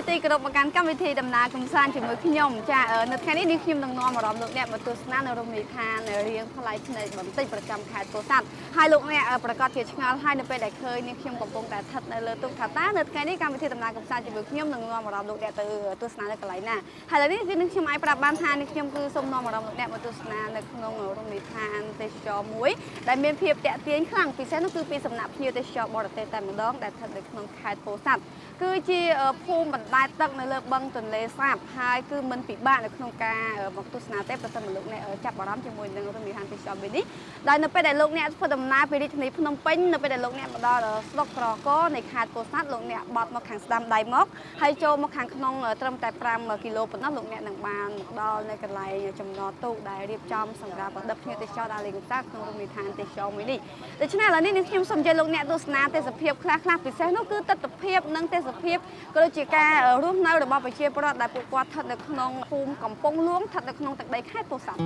ទីគោរពមកកាន់កម្មវិធីដំណើរកំសាន្តជាមួយខ្ញុំចានៅថ្ងៃនេះខ្ញុំនឹងនាំអារម្មណ៍លោកអ្នកមកទស្សនានៅរមណីយដ្ឋានរៀងថ្លៃឆ្នេរបន្តិចប្រចាំខេត្តពោធិ៍សាត់ហើយលោកអ្នកប្រកាសជាឆ្ងល់ហើយនៅពេលដែលឃើញនេះខ្ញុំកំពុងតែស្ថិតនៅលើទូកថាតានៅថ្ងៃនេះកម្មវិធីដំណើរកំសាន្តជាមួយខ្ញុំនឹងនាំអារម្មណ៍លោកអ្នកទៅទស្សនានៅកន្លែងណាហើយឥឡូវនេះគឺនឹងខ្ញុំអាចប្រាប់បានថានេះខ្ញុំគឺសូមនាំអារម្មណ៍លោកអ្នកមកទស្សនានៅក្នុងរមណីយដ្ឋានទេសចរមួយដែលមានភាពតាក់ទាញខ្លាំងពិសេសនោះគឺពីសំណាក់ភ្ញៀវទេសចរបរទេសតែម្ដងដែលស្ថិតនៅក្នុងខេត្តពោធិ៍សាត់គឺជាភូមិបណ្ដែតទឹកនៅលើបឹងទន្លេសាបហើយគឺមិនពិបាកនៅក្នុងការមកទស្សនាទេប្រសិនបើលោកអ្នកចាប់អារម្មណ៍ជាមួយនឹងរមណីយដ្ឋានទេសចរមួយនេះដែលនៅពេលដែលលោកអ្នកធ្វើដំណើរពីរាជធានីភ្នំពេញនៅពេលដែលលោកអ្នកមកដល់ស្រុកក្រកនៃខេត្តពោធិ៍សាត់លោកអ្នកបត់មកខាងស្ដាំដៃមកហើយចូលមកខាងក្នុងត្រឹមតែ5គីឡូប៉ុណ្ណោះលោកអ្នកនឹងបានមកដល់នៅកន្លែងចំណតទូកដែលរៀបចំសម្រាប់ដឹកភ្ញៀវទេសចរដល់លេងកម្សាន្តក្នុងរមណីយដ្ឋានទេសចរមួយនេះដូច្នេះឥឡូវនេះខ្ញុំសូមជម្រាបលោកអ្នកទស្សនាទេសភាពខ្លះៗពិសេសនោះគឺទស្សនវិជ្ជានិងទេសភាពក៏ដូចជាការរស់នៅរបស់ប្រជាពលរដ្ឋដែលពួកគាត់ស្ថិតនៅក្នុងភូមិកំពង់ហ្លួងស្ថិតនៅក្នុងទឹកដីខេត្តពោធិ៍សាត់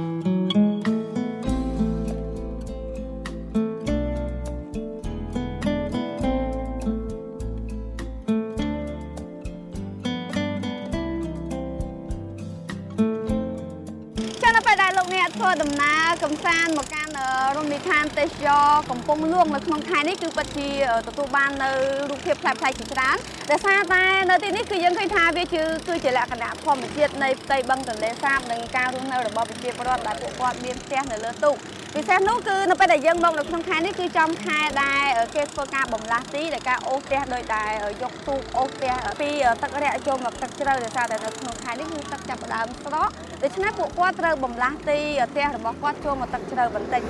ធ្វើដំណើរកំសាន្តមកកាន់រមណីយដ្ឋានទេសចរកំពង់ហ្លួងនៅក្នុងខែនេះគឺពិតជាទទួលបាននៅរូបភាពប្លែកៗជាច្រើនដោយសារតែនៅទីនេះគឺយើងឃើញថាវាគឺជាលក្ខណៈធម្មជាតិនៃផ្ទៃបឹងទន្លេសាបនិងការរស់នៅរបស់ប្រជាពលរដ្ឋដែលពួកគាត់មានផ្ទះនៅលើទូកពិសេសនោះគឺនៅពេលដែលយើងមកនៅក្នុងខែនេះគឺចំខែដែលគេធ្វើការបំលាស់ទីដែលការអូសផ្ទះដោយដែលយកទូកអូសផ្ទះពីទឹករាក់ចូលមកទឹកជ្រៅដោយសារតែនៅក្នុងខែនេះគឺទឹកចាប់ផ្ដើមស្រកដូច្នេះពួកគាត់ត្រូវបំលាស់ទីផ្ទះរបស់គាត់ចូលមកទឹកជ្រៅបន្តិច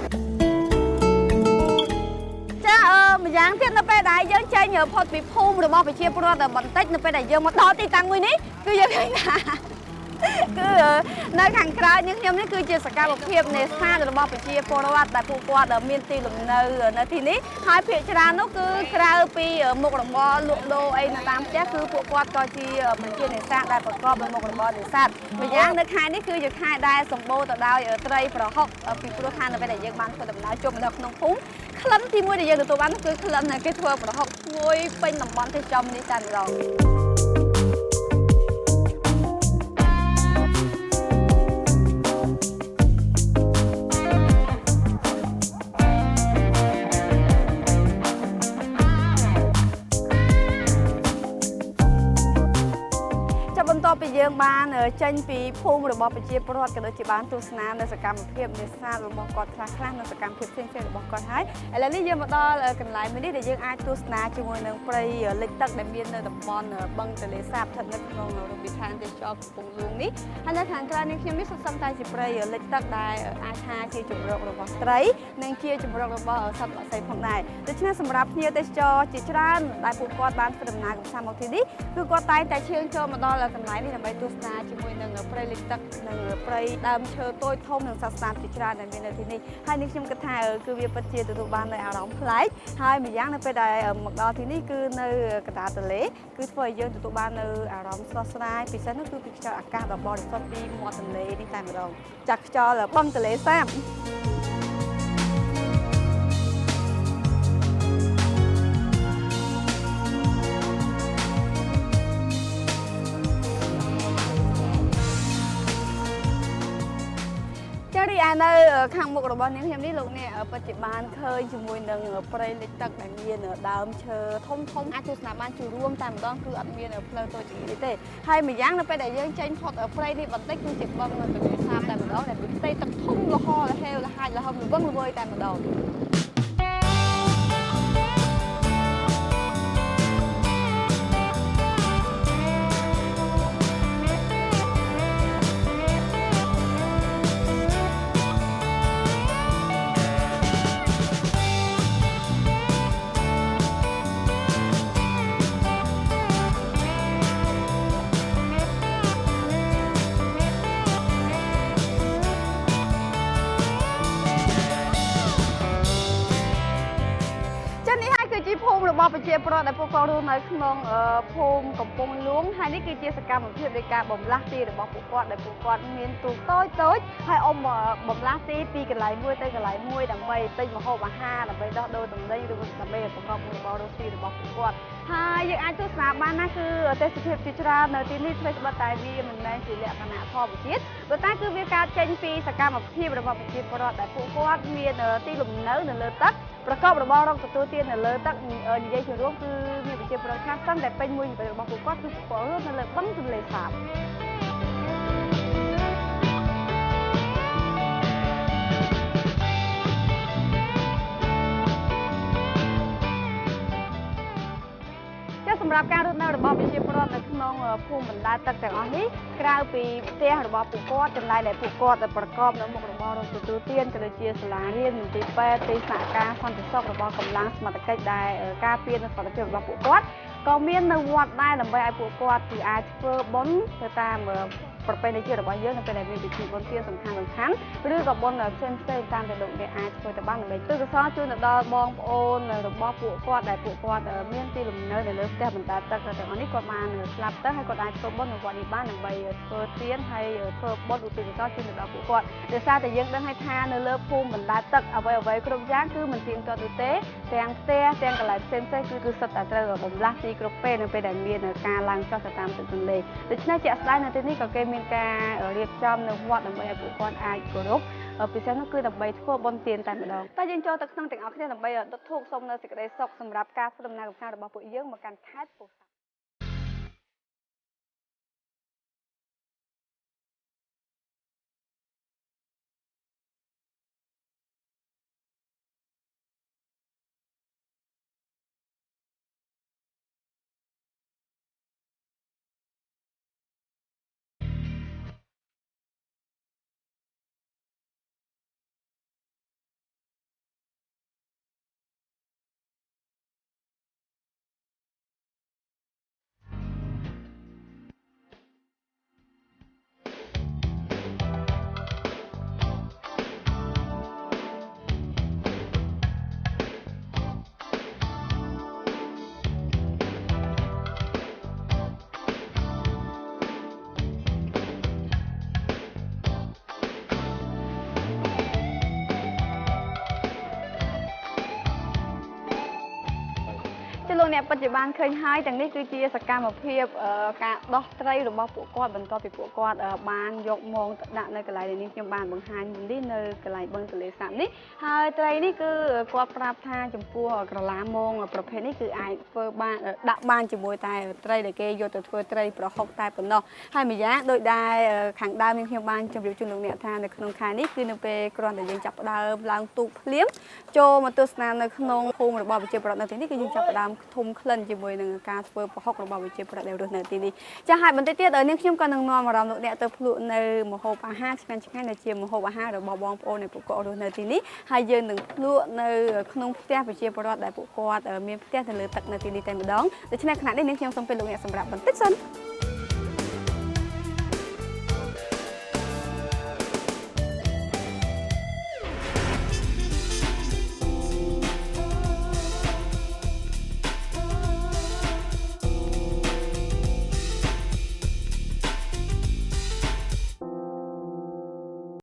ម្យ៉ាងទៀតនៅពេលដែលយើងចេញផុតពីភូមិរបស់ប្រជាពលរដ្ឋបន្តិចនៅពេលដែលយើងមកដល់ទីតាំងមួយនេះគឺយើងឃើញថាគឺនៅខាងក្រៅនេះខ្ញុំនេះគឺជាសកម្មភាពនេសាទរបស់ប្រជាពលរដ្ឋដែលពួកគាត់មានទីលំនៅនៅទីនេះហើយភាគច្រើននោះគឺក្រៅពីមុខរបរលក់ដូរអីនៅតាមផ្ទះគឺពួកគាត់ក៏ជាប្រជានេសាទដែលប្រកបដោយមុខរបរនេសាទម្យ៉ាងនៅខែនេះគឺជាខែដែលសម្បូរទៅដោយត្រីប្រហុកពីព្រោះថានៅពេលដែលយើងបានធ្វើដំណើរជុំនៅក្នុងភូមិក្លិនទីមួយដែលយើងទទួលបានគឺក្លិនគេធ្វើប្រហុកឈ្ងុយពេញតំបន់ទេសចរនេះតែម្ដងបន្ទាប់ពីយើងបានចេញពីភូមិរបស់ប្រជាពលរដ្ឋក៏ដូចជាបានទស្សនានៅសកម្មភាពនេសាទរបស់គាត់ខ្លះៗនៅសកម្មភាពផ្សេងៗរបស់គាត់ហើយឥឡូវនេះយើងមកដល់កន្លែងមួយនេះដែលយើងអាចទស្សនាជាមួយនឹងព្រៃលិចទឹកដែលមាននៅតំបន់បឹងទន្លេសាបស្ថិតនៅក្នុងរមណីយដ្ឋានទេសចរកំពង់ហ្លួងនេះហើយនៅខាងក្រៅនេះខ្ញុំនេះសុទ្ធសឹងតែជាព្រៃលិចទឹកដែលអាចថាជាជម្រករបស់ត្រីនិងជាជម្រករបស់សត្វបក្សីផងដែរដូច្នេះសម្រាប់ភ្ញៀវទេសចរជាច្រើនដែលពួកគាត់បានធ្វើដំណើរកម្សាន្តមកទីនេះគឺគាត់តែងតែឈានចូលមកដល់កន្លែងនេះដើម្បីទស្សនាជាមួយនឹងព្រៃលិចទឹកនិងព្រៃដើមឈើតូចធំនិងសត្វស្លាបជាច្រើនដែលមាននៅទីនេះហើយនេះខ្ញុំគិតថាគឺវាពិតជាទទួលបាននូវអារម្មណ៍ប្លែកហើយម្យ៉ាងនៅពេលដែលមកដល់ទីនេះគឺនៅកណ្ដាលទន្លេគឺធ្វើឲ្យយើងទទួលបាននូវអារម្មណ៍ស្រស់ស្រាយពិសេសនោះគឺពីខ្យល់អាកាសដ៏បរិសុទ្ធពីមាត់ទន្លេនេះតែម្ដងចាក់ខ្យល់បឹងទន្លេសាបនៅខាងមុខរបស់នាងខ្ញុំនេះលោកអ្នកពិតជាបានឃើញជាមួយនឹងព្រៃលិចទឹកដែលមានដើមឈើធំអាចទស្សនាបានជារួមតែម្ដងគឺអត់មានផ្លូវតូចជាងនេះទេហើយម្យ៉ាងនៅពេលដែលយើងចេញផុតព្រៃនេះបន្តិចគឺជាបឹងទន្លេសាបតែម្ដងដែលមានផ្ទៃទឹកធំលហលហេវលហាច់លហឹមល្វឹងល្វើយតែម្ដងភូមិរបស់ប្រជាពលរដ្ឋដែលពួកគាត់រស់នៅក្នុងភូមិកំពង់ហ្លួងហើយនេះគឺជាសកម្មភាពនៃការបំលាស់ទីរបស់ពួកគាត់ដែលពួកគាត់មានទូកតូចហើយបំលាស់ទីពីកន្លែងមួយទៅកន្លែងមួយដើម្បីទិញម្ហូបអាហារដើម្បីដោះដូរទំនិញឬដើម្បីប្រកបមុខរបររកស៊ីរបស់ពួកគាត់ហ ហើយយើងអាចទស្សនាបានណាគឺទេសភាពជាច្រើននៅទីនេះធ្វើស្បត់តែវាមិនមែនជាលក្ខណៈធម្មជាតិប៉ុន្តែគឺវាកើតចេញពីសកម្មភាពរបស់ប្រជាពលរដ្ឋដែលពួកគាត់មានទីលំនៅនៅលើទឹកប្រកបរបររកទទួលទាននៅលើទឹកនិយាយជារួមគឺមានប្រជាពលរដ្ឋខ្លះសឹងតែពេញមួយជីវិតរបស់ពួកគាត់គឺពួកគាត់រស់នៅលើបឹងទន្លេសាបសម្រាប់ការរស់នៅរបស់ប្រជាពលរដ្ឋនៅក្នុងភូមិបណ្ដែតទឹកទាំងអស់នេះក្រៅពីផ្ទះរបស់ពួកគាត់ចំណែកដែលពួកគាត់ប្រកបនៅមុខរបររកទទួលទានក៏ដូចជាសាលារៀនមន្ទីរពេទ្យទីសហការសន្តិសុខរបស់កម្លាំងសមត្ថកិច្ចដែលការពារនៅសុខភាពរបស់ពួកគាត់ក៏មាននៅវត្តដែរដើម្បីឲ្យពួកគាត់គឺអាចធ្វើបុណ្យទៅតាមប្រពៃណីជាតិរបស់យើងនៅពេលដែលមានពិធីបុណ្យទានសំខាន់ឬក៏បុណ្យផ្សេងតាមដែលលោកអ្នកអាចធ្វើទៅបានដើម្បីទិសកសលជូនទៅដល់បងប្អូនរបស់ពួកគាត់ដែលពួកគាត់មានទីលំនៅនៅលើផ្ទះបណ្ដែតទឹកទាំងអស់នេះគាត់បានស្លាប់ទៅហើយគាត់អាចធ្វើបុណ្យនៅវត្តនេះបានដើម្បីធ្វើទានហើយធ្វើបុណ្យឧទ្ទិសកុសលជូនទៅដល់ពួកគាត់ដោយសារតែយើងដឹងហើយថានៅលើភូមិបណ្ដែតទឹកអ្វីគ្រប់យ៉ាងគឺមិនទៀងទាត់នោះទេទាំងផ្ទះទាំងកន្លែងផ្សេងគឺសុទ្ធតែត្រូវបំលាស់ទីគ្រប់ពេលនៅពេលដែលមានការឡើងចុះទៅតាមទឹកទន្លេដូច្នេះជាក់ស្ដែងនៅទីនេះក៏គេមានការរៀបចំនៅវត្តដើម្បីឲ្យពួកគាត់អាចគោរពពិសេសនោះគឺដើម្បីធ្វើបុណ្យទានតែម្ដងតែយើងចូលទៅក្នុងទាំងអស់គ្នាដើម្បីដុតធូបសូមនៅសេចក្តីសុខសម្រាប់ការធ្វើដំណើរកម្សាន្តរបស់ពួកយើងមកកាន់ខេត្តពោធិ៍សាត់លោកអ្នកបច្ចុប្បន្នឃើញហើយទាំងនេះគឺជាសកម្មភាពការដោះត្រីរបស់ពួកគាត់បន្ទាប់ពីពួកគាត់បានយកមងទៅដាក់នៅកន្លែងនេះខ្ញុំបានបង្ហាញនេះនៅកន្លែងបឹងទន្លេសាបនេះហើយត្រីនេះគឺគាត់ប្រាប់ថាចំពោះក្រឡាមងប្រភេទនេះគឺអាចធ្វើបានដាក់បានជាមួយតែត្រីដែលគេយកទៅធ្វើត្រីប្រហុកតែប៉ុណ្ណោះហើយម្យ៉ាងដោយដែលខាងដើមខ្ញុំបានជម្រាបជូនលោកអ្នកថានៅក្នុងខែនេះគឺនៅពេលគ្រាន់តែយើងចាប់ផ្ដើមឡើងទូកភ្លាមចូលមកទស្សនានៅក្នុងភូមិរបស់ប្រជាពលរដ្ឋនៅទីនេះគឺយើងចាប់ផ្ដើមធំក្លិនជាមួយនឹងការធ្វើប្រហុករបស់ប្រជាពលរដ្ឋដែលរស់នៅទីនេះចាហើយបន្តិចទៀតនាងខ្ញុំក៏នឹងនាំអារម្មណ៍លោកអ្នកទៅភ្លក់នៅម្ហូបអាហារឆ្ងាញ់ៗដែលជាម្ហូបអាហាររបស់បងប្អូនដែលពួកគាត់រស់នៅទីនេះហើយយើងនឹងភ្លក់នៅក្នុងផ្ទះប្រជាពលរដ្ឋដែលពួកគាត់មានផ្ទះនៅលើទឹកនៅទីនេះតែម្ដងដូច្នេះខណៈនេះនាងខ្ញុំសូមពេលលោកអ្នកសម្រាប់បន្តិចសិន